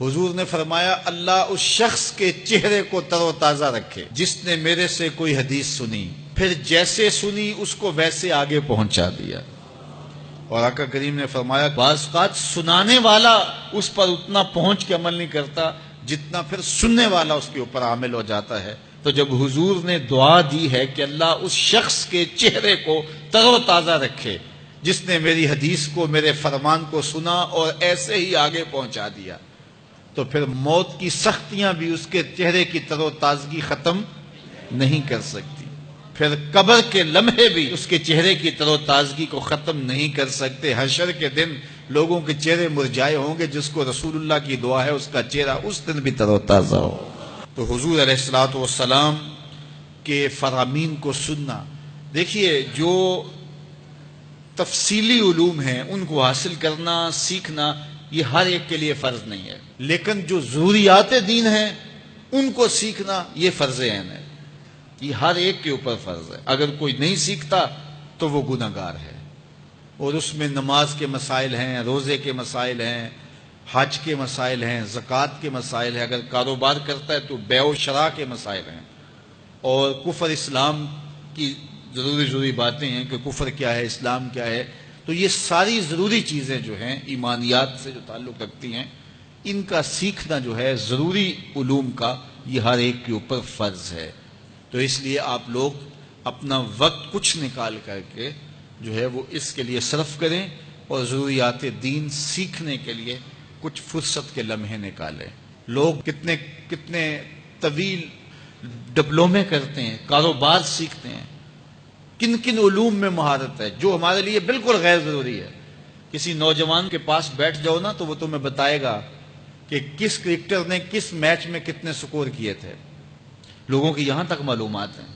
حضور نے فرمایا اللہ اس شخص کے چہرے کو تر و تازہ رکھے جس نے میرے سے کوئی حدیث سنی، پھر جیسے سنی اس کو ویسے آگے پہنچا دیا۔ اور آقا کریم نے فرمایا بعض اوقات سنانے والا اس پر اتنا پہنچ کے عمل نہیں کرتا جتنا پھر سننے والا اس کے اوپر عامل ہو جاتا ہے۔ تو جب حضور نے دعا دی ہے کہ اللہ اس شخص کے چہرے کو تر و تازہ رکھے جس نے میری حدیث کو، میرے فرمان کو سنا اور ایسے ہی آگے پہنچا دیا، تو پھر موت کی سختیاں بھی اس کے چہرے کی تر و تازگی ختم نہیں کر سکتی، پھر قبر کے لمحے بھی اس کے چہرے کی تر و تازگی کو ختم نہیں کر سکتے۔ حشر کے دن لوگوں کے چہرے مرجھائے ہوں گے، جس کو رسول اللہ کی دعا ہے اس کا چہرہ اس دن بھی تر و تازہ ہو۔ تو حضور علیہ الصلوۃ والسلام کے فرامین کو سننا، دیکھیے جو تفصیلی علوم ہیں ان کو حاصل کرنا، سیکھنا، یہ ہر ایک کے لیے فرض نہیں ہے، لیکن جو ضروریات دین ہیں ان کو سیکھنا یہ فرض عین ہے، یہ ہر ایک کے اوپر فرض ہے۔ اگر کوئی نہیں سیکھتا تو وہ گنہگار ہے، اور اس میں نماز کے مسائل ہیں، روزے کے مسائل ہیں، حج کے مسائل ہیں، زکوٰۃ کے مسائل ہیں، اگر کاروبار کرتا ہے تو بیع و شراء کے مسائل ہیں، اور کفر اسلام کی ضروری باتیں ہیں کہ کفر کیا ہے، اسلام کیا ہے۔ تو یہ ساری ضروری چیزیں جو ہیں ایمانیات سے جو تعلق رکھتی ہیں، ان کا سیکھنا جو ہے ضروری علوم کا، یہ ہر ایک کے اوپر فرض ہے۔ تو اس لیے آپ لوگ اپنا وقت کچھ نکال کر کے جو ہے وہ اس کے لیے صرف کریں، اور ضروریات دین سیکھنے کے لیے کچھ فرصت کے لمحے نکالیں۔ لوگ کتنے طویل ڈپلومے کرتے ہیں، کاروبار سیکھتے ہیں، کن کن علوم میں مہارت ہے جو ہمارے لیے بالکل غیر ضروری ہے۔ کسی نوجوان کے پاس بیٹھ جاؤ نا تو وہ تمہیں بتائے گا کہ کس کرکٹر نے کس میچ میں کتنے سکور کیے تھے، لوگوں کی یہاں تک معلومات ہیں،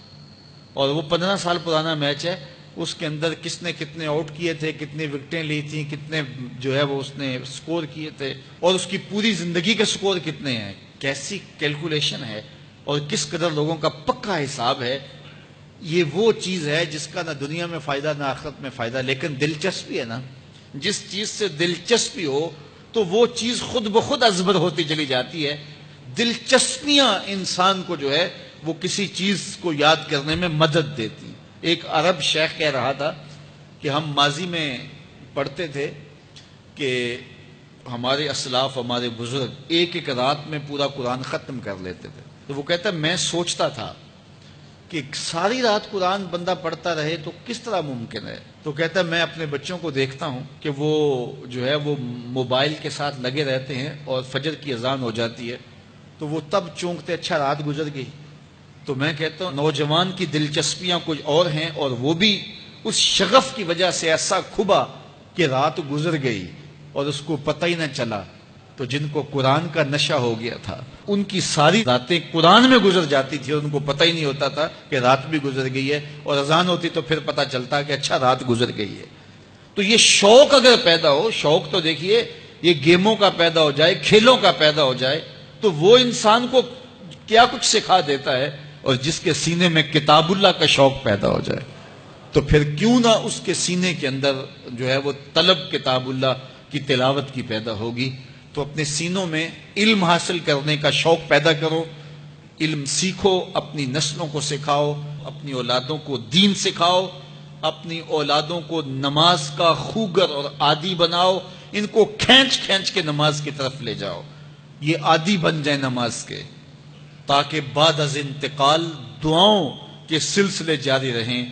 اور وہ 15 سال پرانا میچ ہے، اس کے اندر کس نے کتنے آؤٹ کیے تھے، کتنی وکٹیں لی تھیں، کتنے جو ہے وہ اس نے سکور کیے تھے، اور اس کی پوری زندگی کے سکور کتنے ہیں، کیسی کیلکولیشن ہے، اور کس قدر لوگوں کا پکا حساب ہے۔ یہ وہ چیز ہے جس کا نہ دنیا میں فائدہ نہ آخرت میں فائدہ، لیکن دلچسپی ہے نا، جس چیز سے دلچسپی ہو تو وہ چیز خود بخود ازبر ہوتی چلی جاتی ہے۔ دلچسپیاں انسان کو جو ہے وہ کسی چیز کو یاد کرنے میں مدد دیتی۔ ایک عرب شیخ کہہ رہا تھا کہ ہم ماضی میں پڑھتے تھے کہ ہمارے اسلاف، ہمارے بزرگ ایک رات میں پورا قرآن ختم کر لیتے تھے۔ تو وہ کہتا ہے میں سوچتا تھا کہ ساری رات قرآن بندہ پڑھتا رہے تو کس طرح ممکن ہے؟ تو کہتا ہے میں اپنے بچوں کو دیکھتا ہوں کہ وہ جو ہے وہ موبائل کے ساتھ لگے رہتے ہیں، اور فجر کی اذان ہو جاتی ہے تو وہ تب چونکتے اچھا رات گزر گئی۔ تو میں کہتا ہوں نوجوان کی دلچسپیاں کچھ اور ہیں، اور وہ بھی اس شغف کی وجہ سے ایسا کھبا کہ رات گزر گئی اور اس کو پتہ ہی نہ چلا۔ تو جن کو قرآن کا نشہ ہو گیا تھا ان کی ساری راتیں قرآن میں گزر جاتی تھی، اور ان کو پتہ ہی نہیں ہوتا تھا کہ رات بھی گزر گئی ہے، اور اذان ہوتی تو پھر پتہ چلتا کہ اچھا رات گزر گئی ہے۔ تو یہ شوق اگر پیدا ہو، شوق تو دیکھیے یہ گیموں کا پیدا ہو جائے، کھیلوں کا پیدا ہو جائے، تو وہ انسان کو کیا کچھ سکھا دیتا ہے، اور جس کے سینے میں کتاب اللہ کا شوق پیدا ہو جائے تو پھر کیوں نہ اس کے سینے کے اندر جو ہے وہ طلب کتاب اللہ کی تلاوت کی پیدا ہوگی۔ تو اپنے سینوں میں علم حاصل کرنے کا شوق پیدا کرو، علم سیکھو، اپنی نسلوں کو سکھاؤ، اپنی اولادوں کو دین سکھاؤ، اپنی اولادوں کو نماز کا خوگر اور عادی بناؤ، ان کو کھینچ کھینچ کے نماز کی طرف لے جاؤ، یہ عادی بن جائیں نماز کے، تاکہ بعد از انتقال دعاؤں کے سلسلے جاری رہیں۔